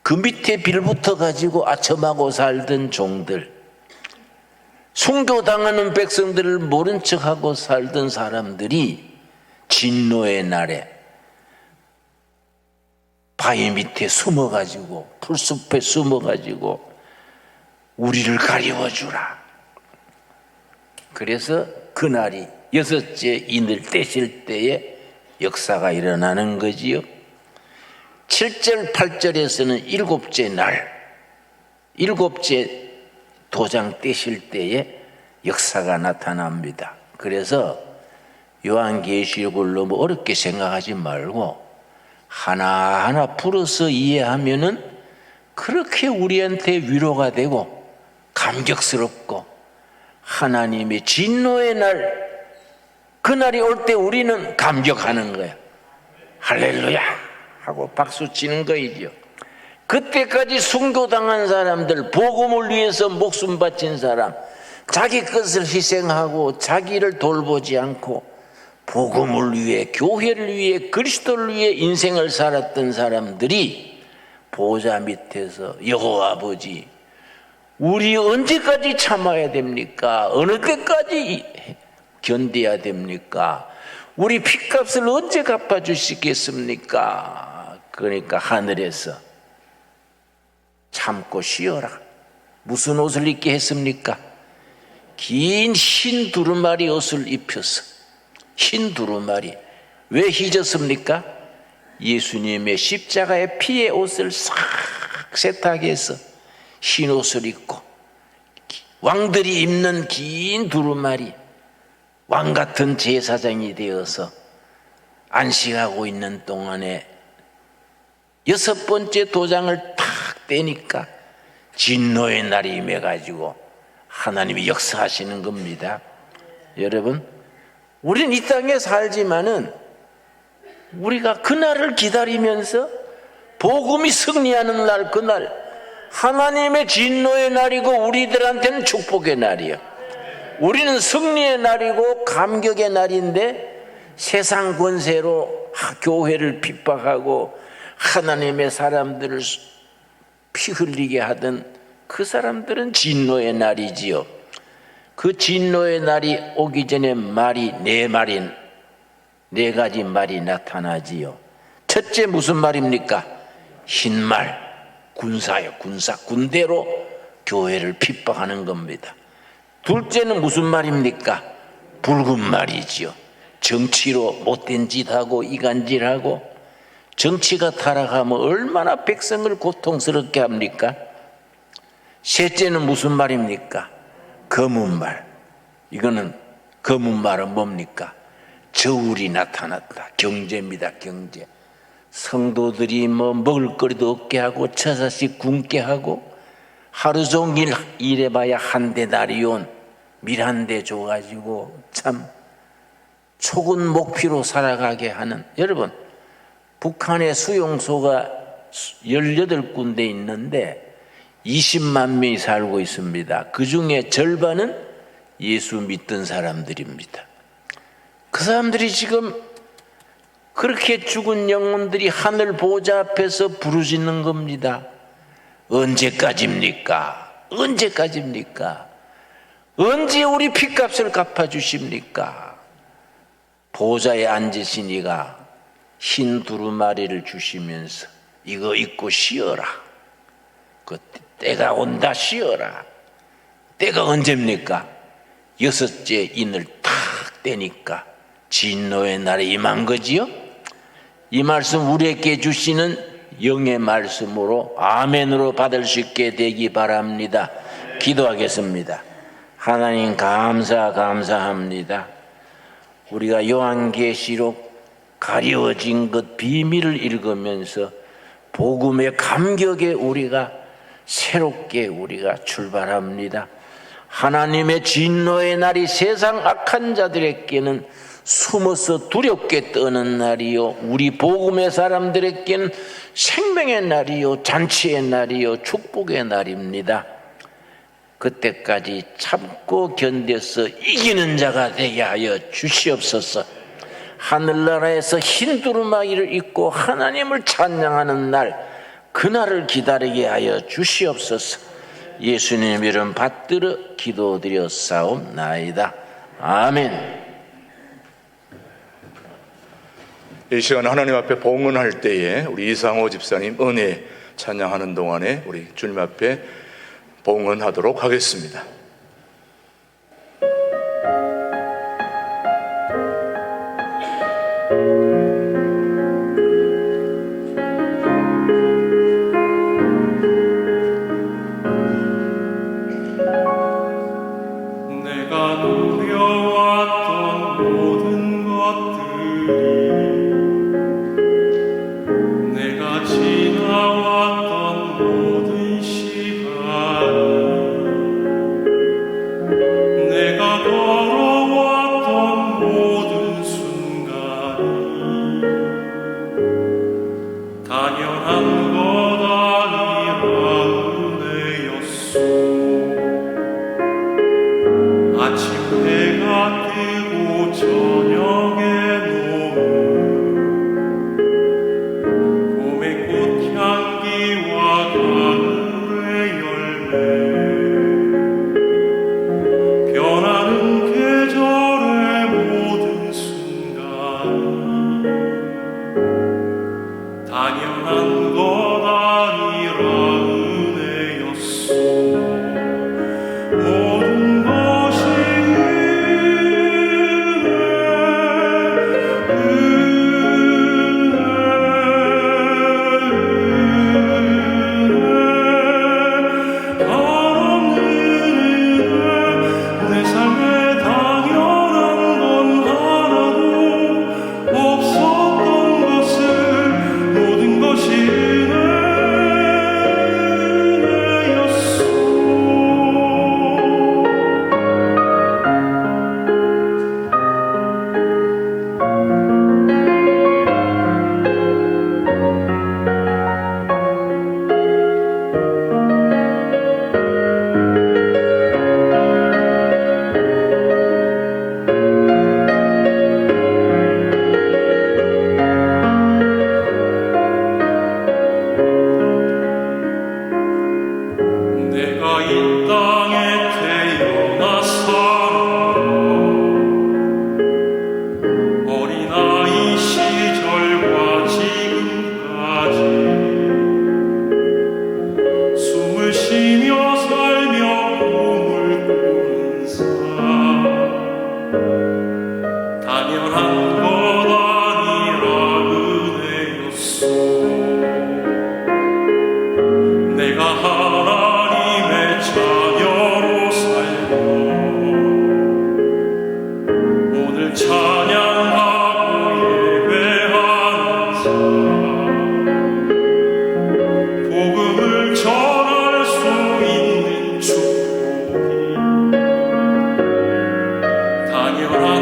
그 밑에 빌붙어 가지고 아첨하고 살던 종들, 순교당하는 백성들을 모른 척하고 살던 사람들이 진노의 날에 바위 밑에 숨어가지고, 풀숲에 숨어가지고 우리를 가리워주라. 그래서 그날이 여섯째 인을 떼실 때에 역사가 일어나는 거지요. 7절 8절에서는 일곱째 날, 일곱째 도장 떼실 때에 역사가 나타납니다. 그래서 요한계시록을 너무 어렵게 생각하지 말고 하나하나 풀어서 이해하면은 그렇게 우리한테 위로가 되고 감격스럽고, 하나님의 진노의 날, 그날이 올 때 우리는 감격하는 거야. 할렐루야 하고 박수 치는 거이죠. 그때까지 순교당한 사람들, 복음을 위해서 목숨 바친 사람, 자기 것을 희생하고 자기를 돌보지 않고 복음을 위해, 교회를 위해, 그리스도를 위해 인생을 살았던 사람들이 보좌 밑에서 여호와 아버지, 우리 언제까지 참아야 됩니까? 어느 때까지 견뎌야 됩니까? 우리 핏값을 언제 갚아주시겠습니까? 그러니까 하늘에서 참고 쉬어라. 무슨 옷을 입게 했습니까? 긴 흰 두루마리 옷을 입혀서, 흰 두루마리. 왜 휘졌습니까? 예수님의 십자가의 피의 옷을 싹 세탁해서 흰 옷을 입고, 왕들이 입는 긴 두루마리, 왕 같은 제사장이 되어서 안식하고 있는 동안에 여섯 번째 도장을 탁 떼니까 진노의 날이 임해가지고 하나님이 역사하시는 겁니다. 여러분, 우리는 이 땅에 살지만은 우리가 그날을 기다리면서 복음이 승리하는 날, 그날 하나님의 진노의 날이고 우리들한테는 축복의 날이에요. 우리는 승리의 날이고 감격의 날인데, 세상 권세로 교회를 핍박하고 하나님의 사람들을 피 흘리게 하던 그 사람들은 진노의 날이지요. 그 진노의 날이 오기 전에 말이 네 가지 말이 나타나지요. 첫째 무슨 말입니까? 흰말, 군사요. 군사, 군대로 교회를 핍박하는 겁니다. 둘째는 무슨 말입니까? 붉은 말이지요. 정치로 못된 짓하고 이간질하고, 정치가 타락하면 얼마나 백성을 고통스럽게 합니까? 셋째는 무슨 말입니까? 검은 말. 이거는, 검은 말은 뭡니까? 저울이 나타났다. 경제입니다. 경제. 성도들이 먹을 거리도 없게 하고 처자식 굶게 하고 하루 종일 일해봐야 한 대나리온 밀 한 대 줘가지고 참 초근 목피로 살아가게 하는. 여러분, 북한의 수용소가 18군데 있는데 20만 명이 살고 있습니다. 그 중에 절반은 예수 믿던 사람들입니다. 그 사람들이 지금 그렇게 죽은 영혼들이 하늘 보좌 앞에서 부르짖는 겁니다. 언제까지입니까? 언제까지입니까? 언제 우리 핏값을 갚아주십니까? 보좌에 앉으신 이가 흰 두루마리를 주시면서 이거 입고 쉬어라. 그 때가 온다, 쉬어라. 때가 언제입니까? 여섯째 인을 탁 떼니까 진노의 날에 임한 거지요. 이 말씀 우리에게 주시는 영의 말씀으로 아멘으로 받을 수 있게 되기 바랍니다. 기도하겠습니다. 하나님 감사합니다. 우리가 요한계시록 가려워진 것 비밀을 읽으면서 복음의 감격에 우리가 새롭게 우리가 출발합니다. 하나님의 진노의 날이 세상 악한 자들에게는 숨어서 두렵게 떠는 날이요, 우리 복음의 사람들에게는 생명의 날이요, 잔치의 날이요, 축복의 날입니다. 그때까지 참고 견뎌서 이기는 자가 되게 하여 주시옵소서. 하늘나라에서 흰 두루마기를 입고 하나님을 찬양하는 날, 그날을 기다리게 하여 주시옵소서. 예수님 이름 받들어 기도드렸사옵나이다. 아멘. 이 시간 하나님 앞에 봉헌할 때에 우리 이상호 집사님 은혜 찬양하는 동안에 우리 주님 앞에 봉헌하도록 하겠습니다. 내가 누려왔던 모든 것들이, 내가 지나왔던 모든 시간이, 내가 걸어왔던 모든 순간이 당연한 것 아니라 은혜였소. 아침 해가 뜨고 저녁에 노을, 봄의 꽃향기와 가을의 열매, 변하는 계절의 모든 순간이 당연한 것 아니라 은혜였소. 모든 것이 내 삶에 당연한 건 하나도 없었던 것을, 모든 것이 은혜였소. 내가 이 땅에 태어나서 어린아이 시절과 지금까지 숨을 쉬며 살며 꿈을 꾸는 삶, 당연한 것 아니라 은혜였소. 내가 하나님의 자녀로 살며 오늘 찬양하고 예배하는 자, 복음을 전할 수 있는 축복이 당연한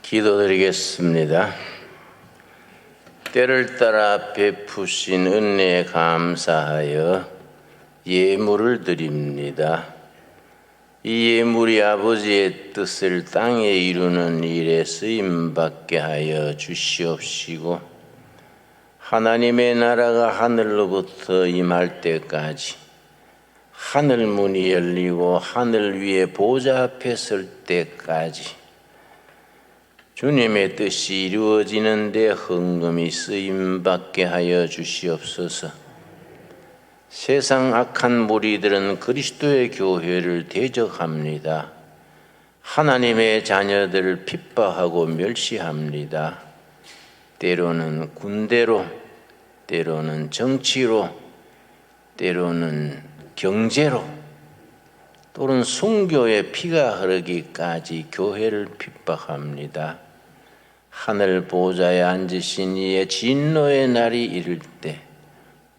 기도드리겠습니다. 때를 따라 베푸신 은혜에 감사하여 예물을 드립니다. 이 예물이 아버지의 뜻을 땅에 이루는 일에 쓰임받게 하여 주시옵시고 하나님의 나라가 하늘로부터 임할 때까지 하늘 문이 열리고 하늘 위에 보좌 앞에 설 때까지 주님의 뜻이 이루어지는 데 헌금이 쓰임받게 하여 주시옵소서. 세상 악한 무리들은 그리스도의 교회를 대적합니다. 하나님의 자녀들을 핍박하고 멸시합니다. 때로는 군대로, 때로는 정치로, 때로는 경제로, 또는 순교의 피가 흐르기까지 교회를 핍박합니다. 하늘 보좌에 앉으신 이의 진노의 날이 이를 때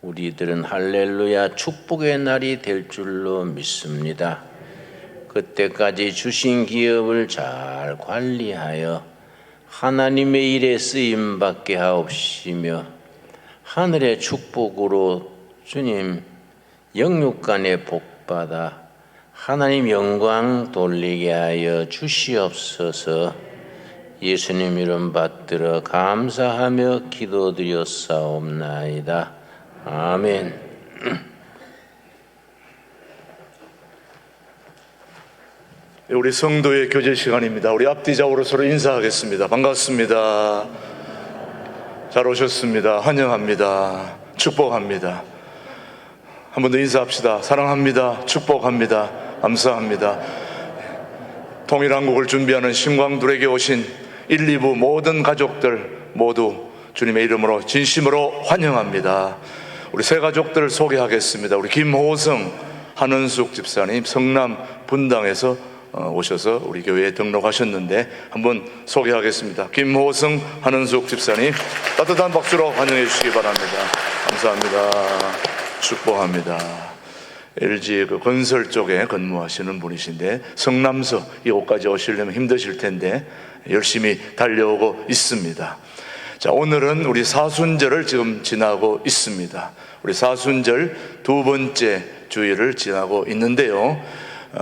우리들은 할렐루야 축복의 날이 될 줄로 믿습니다. 그때까지 주신 기업을 잘 관리하여 하나님의 일에 쓰임받게 하옵시며 하늘의 축복으로 주님 영육간의 복받아 하나님 영광 돌리게 하여 주시옵소서. 예수님 이름 받들어 감사하며 기도드렸사옵나이다. 아멘. 우리 성도의 교제 시간입니다. 우리 앞뒤 좌우로 서로 인사하겠습니다. 반갑습니다. 잘 오셨습니다. 환영합니다. 축복합니다. 한 번 더 인사합시다. 사랑합니다. 축복합니다. 감사합니다. 통일한국을 준비하는 신광둘에게 오신 1, 2부 모든 가족들 모두 주님의 이름으로 진심으로 환영합니다. 우리 새 가족들 소개하겠습니다. 우리 김호성, 한은숙 집사님 성남 분당에서 오셔서 우리 교회에 등록하셨는데 한번 소개하겠습니다. 김호성, 한은숙 집사님 따뜻한 박수로 환영해 주시기 바랍니다. 감사합니다. 축복합니다. LG 그 건설 쪽에 근무하시는 분이신데 성남서 이곳까지 오시려면 힘드실 텐데 열심히 달려오고 있습니다. 자, 오늘은 우리 사순절을 지금 지나고 있습니다. 우리 사순절 두 번째 주일을 지나고 있는데요.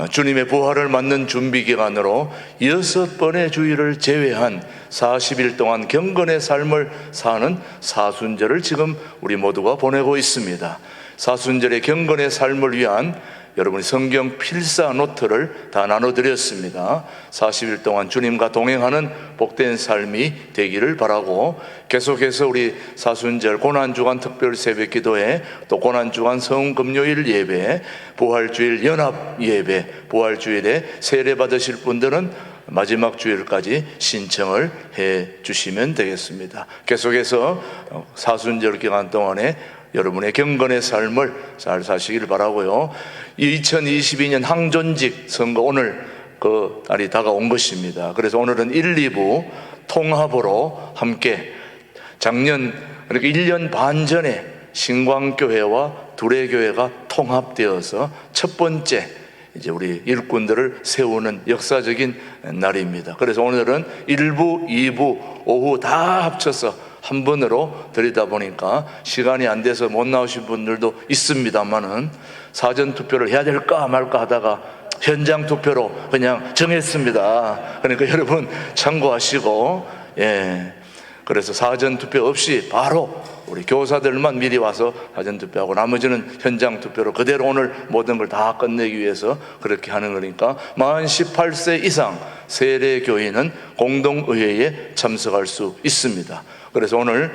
주님의 부활을 맞는 준비 기간으로 6번의 주일을 제외한 40일 동안 경건의 삶을 사는 사순절을 지금 우리 모두가 보내고 있습니다. 사순절의 경건의 삶을 위한 여러분이 성경 필사 노트를 다 나눠드렸습니다. 40일 동안 주님과 동행하는 복된 삶이 되기를 바라고 계속해서 우리 사순절 고난주간 특별 새벽 기도회, 또 고난주간 성금요일 예배, 부활주일 연합 예배, 부활주일에 세례 받으실 분들은 마지막 주일까지 신청을 해 주시면 되겠습니다. 계속해서 사순절 기간 동안에 여러분의 경건의 삶을 잘 사시길 바라고요. 2022년 항존직 선거 오늘 그 날이 다가온 것입니다. 그래서 오늘은 1, 2부 통합으로 함께 작년 그러니까 1년 반 전에 신광교회와 두레교회가 통합되어서 첫 번째 이제 우리 일꾼들을 세우는 역사적인 날입니다. 그래서 오늘은 1부, 2부, 오후 다 합쳐서 한 번으로 드리다 보니까 시간이 안 돼서 못 나오신 분들도 있습니다만은 사전 투표를 해야 될까 말까 하다가 현장 투표로 그냥 정했습니다. 그러니까 여러분 참고하시고, 그래서 사전 투표 없이 바로 우리 교사들만 미리 와서 사전 투표하고 나머지는 현장 투표로 그대로 오늘 모든 걸 다 끝내기 위해서 그렇게 하는 거니까 만 18세 이상 세례 교인은 공동의회에 참석할 수 있습니다. 그래서 오늘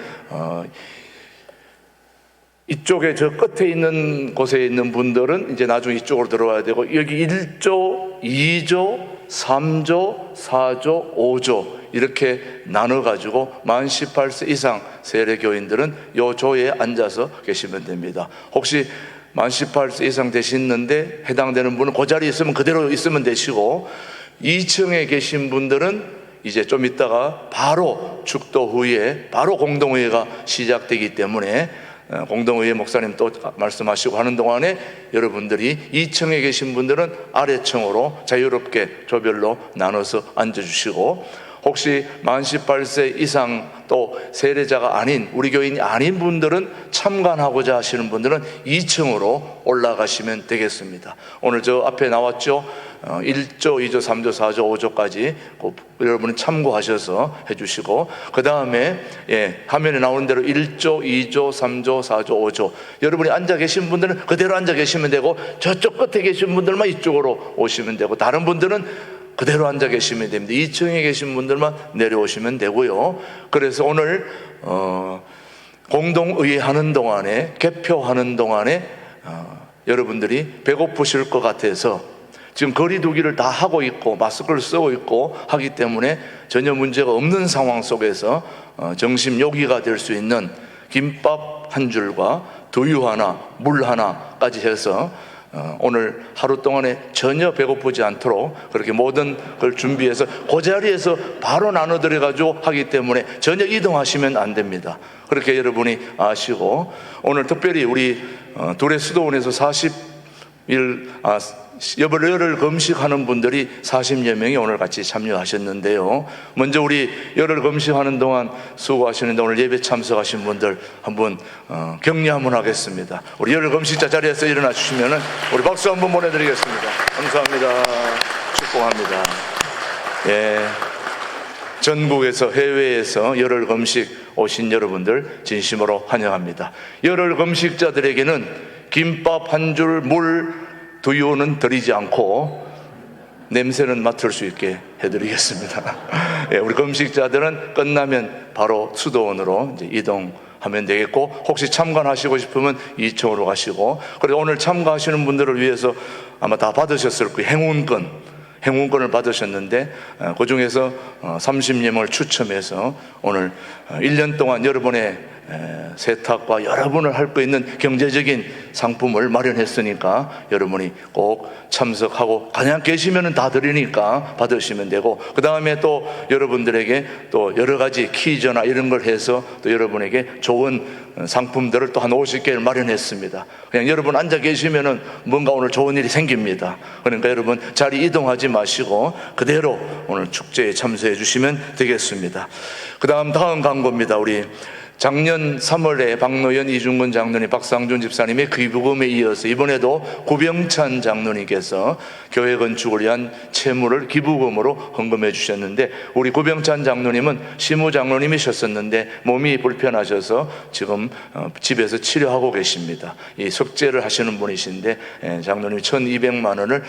이쪽에 저 끝에 있는 곳에 있는 분들은 이제 나중에 이쪽으로 들어와야 되고 여기 1조, 2조, 3조, 4조, 5조 이렇게 나눠가지고 만 18세 이상 세례교인들은 요 조에 앉아서 계시면 됩니다. 혹시 만 18세 이상 되시는데 해당되는 분은 그 자리에 있으면 그대로 있으면 되시고 2층에 계신 분들은 이제 좀 있다가 바로 축도 후에 바로 공동회의가 시작되기 때문에 공동의회 목사님 또 말씀하시고 하는 동안에 여러분들이 2층에 계신 분들은 아래층으로 자유롭게 조별로 나눠서 앉아주시고 혹시 만 18세 이상 또 세례자가 아닌 우리 교인이 아닌 분들은 참관하고자 하시는 분들은 2층으로 올라가시면 되겠습니다. 오늘 저 앞에 나왔죠. 1조, 2조, 3조, 4조, 5조까지 여러분은 참고하셔서 해주시고, 그 다음에 화면에 나오는 대로 1조, 2조, 3조, 4조, 5조, 여러분이 앉아 계신 분들은 그대로 앉아 계시면 되고, 저쪽 끝에 계신 분들만 이쪽으로 오시면 되고, 다른 분들은 그대로 앉아 계시면 됩니다. 2층에 계신 분들만 내려오시면 되고요. 그래서 오늘 공동의회 하는 동안에, 개표하는 동안에 여러분들이 배고프실 것 같아서 지금 거리두기를 다 하고 있고 마스크를 쓰고 있고 하기 때문에 전혀 문제가 없는 상황 속에서 정심 요기가 될 수 있는 김밥 한 줄과 두유 하나, 물 하나까지 해서 오늘 하루 동안에 전혀 배고프지 않도록 그렇게 모든 걸 준비해서 그 자리에서 바로 나눠드려 가지고 하기 때문에 전혀 이동하시면 안 됩니다. 그렇게 여러분이 아시고, 오늘 특별히 우리 둘의 수도원에서 40일 열흘 금식하는 분들이 40여 명이 오늘 같이 참여하셨는데요. 먼저 우리 열흘 금식하는 동안 수고하시는데 오늘 예배 참석하신 분들 한번 격려 한번 하겠습니다. 우리 열흘 금식자 자리에서 일어나 주시면은 우리 박수 한번 보내드리겠습니다. 감사합니다. 축복합니다. 전국에서 해외에서 열흘 금식 오신 여러분들 진심으로 환영합니다. 열흘 금식자들에게는 김밥 한 줄, 물, 두유는 드리지 않고 냄새는 맡을 수 있게 해드리겠습니다. 우리 금식자들은 끝나면 바로 수도원으로 이제 이동하면 되겠고, 혹시 참관하시고 싶으면 2층으로 가시고, 그리고 오늘 참가하시는 분들을 위해서 아마 다 받으셨을 거예요. 행운권을 받으셨는데 그 중에서 30명을 추첨해서 오늘 1년 동안 여러분의 세탁과 여러분을 할 거 있는 경제적인 상품을 마련했으니까 여러분이 꼭 참석하고, 그냥 계시면 다 드리니까 받으시면 되고, 그 다음에 또 여러분들에게 또 여러 가지 퀴즈나 이런 걸 해서 또 여러분에게 좋은 상품들을 또 한 50개를 마련했습니다. 그냥 여러분 앉아 계시면은 뭔가 오늘 좋은 일이 생깁니다. 그러니까 여러분 자리 이동하지 마시고 그대로 오늘 축제에 참석해 주시면 되겠습니다. 다음 광고입니다. 우리 작년 3월에 박노현, 이중근 장로님, 박상준 집사님의 기부금에 이어서 이번에도 구병찬 장로님께서 교회 건축을 위한 채무를 기부금으로 헌금해 주셨는데, 우리 구병찬 장로님은 시무 장로님이셨었는데 몸이 불편하셔서 지금 집에서 치료하고 계십니다. 이 석재를 하시는 분이신데 장로님이 1,200만 원을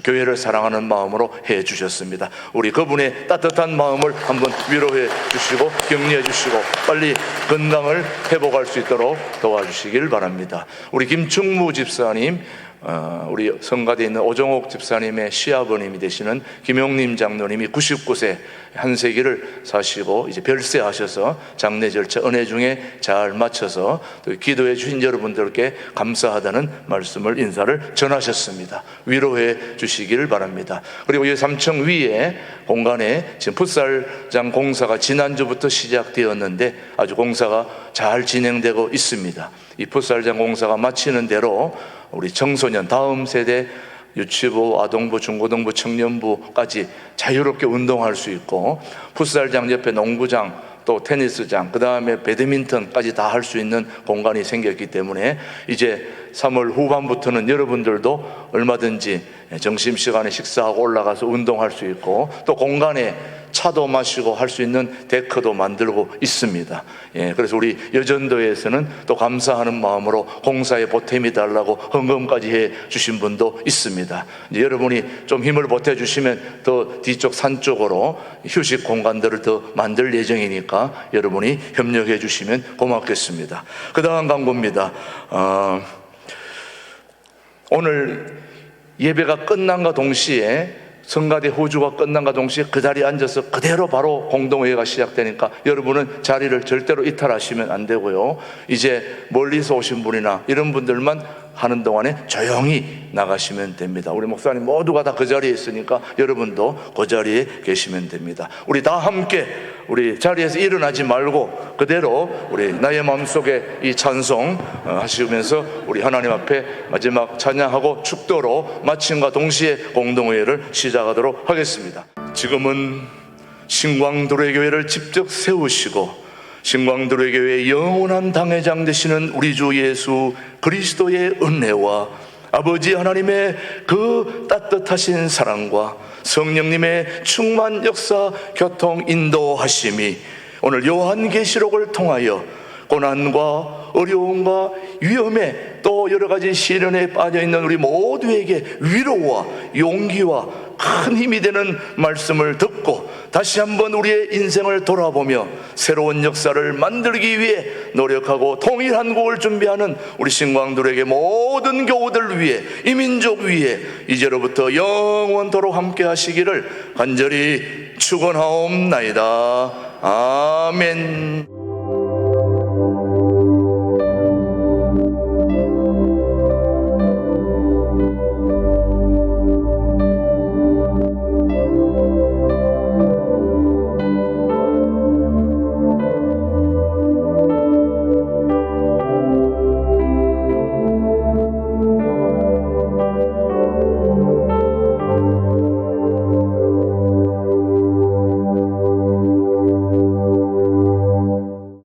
교회를 사랑하는 마음으로 해 주셨습니다. 우리 그분의 따뜻한 마음을 한번 위로해 주시고 격려해 주시고 빨리 건강을 회복할 수 있도록 도와주시길 바랍니다. 우리 김충무 집사님, 우리 성가대에 있는 오정옥 집사님의 시아버님이 되시는 김용림 장로님이 99세 한 세기를 사시고 이제 별세하셔서 장례 절차 은혜 중에 잘 마쳐서 또 기도해 주신 여러분들께 감사하다는 말씀을 인사를 전하셨습니다. 위로해 주시기를 바랍니다. 그리고 이 3층 위에 공간에 지금 풋살장 공사가 지난주부터 시작되었는데 아주 공사가 잘 진행되고 있습니다. 이 풋살장 공사가 마치는 대로 우리 청소년 다음 세대 유치부, 아동부, 중고등부, 청년부까지 자유롭게 운동할 수 있고, 풋살장 옆에 농구장, 또 테니스장, 그 다음에 배드민턴까지 다 할 수 있는 공간이 생겼기 때문에 이제 3월 후반부터는 여러분들도 얼마든지 점심시간에 식사하고 올라가서 운동할 수 있고, 또 공간에 차도 마시고 할 수 있는 데크도 만들고 있습니다. 그래서 우리 여전도에서는 또 감사하는 마음으로 공사에 보탬이 달라고 헌금까지 해 주신 분도 있습니다. 이제 여러분이 좀 힘을 보태 주시면 더 뒤쪽 산 쪽으로 휴식 공간들을 더 만들 예정이니까 여러분이 협력해 주시면 고맙겠습니다. 그 다음 광고입니다. 오늘 예배가 끝난과 동시에 성가대 호주가 끝난과 동시에 그 자리에 앉아서 그대로 바로 공동회의가 시작되니까 여러분은 자리를 절대로 이탈하시면 안 되고요. 이제 멀리서 오신 분이나 이런 분들만 하는 동안에 조용히 나가시면 됩니다. 우리 목사님 모두가 다 그 자리에 있으니까 여러분도 그 자리에 계시면 됩니다. 우리 다 함께 우리 자리에서 일어나지 말고 그대로 우리 나의 마음속에 이 찬송 하시면서 우리 하나님 앞에 마지막 찬양하고 축도로 마침과 동시에 공동회의를 시작하도록 하겠습니다. 지금은 신광도래 교회를 직접 세우시고 신광도래 교회의 영원한 당회장 되시는 우리 주 예수 그리스도의 은혜와 아버지 하나님의 그 따뜻하신 사랑과 성령님의 충만 역사 교통 인도하심이 오늘 요한계시록을 통하여 고난과 어려움과 위험에 또 여러 가지 시련에 빠져 있는 우리 모두에게 위로와 용기와 큰 힘이 되는 말씀을 듣고 다시 한번 우리의 인생을 돌아보며 새로운 역사를 만들기 위해 노력하고 통일한국을 준비하는 우리 신광들에게 모든 교우들 위해 이 민족 위해 이제로부터 영원토록 함께 하시기를 간절히 축원하옵나이다. 아멘.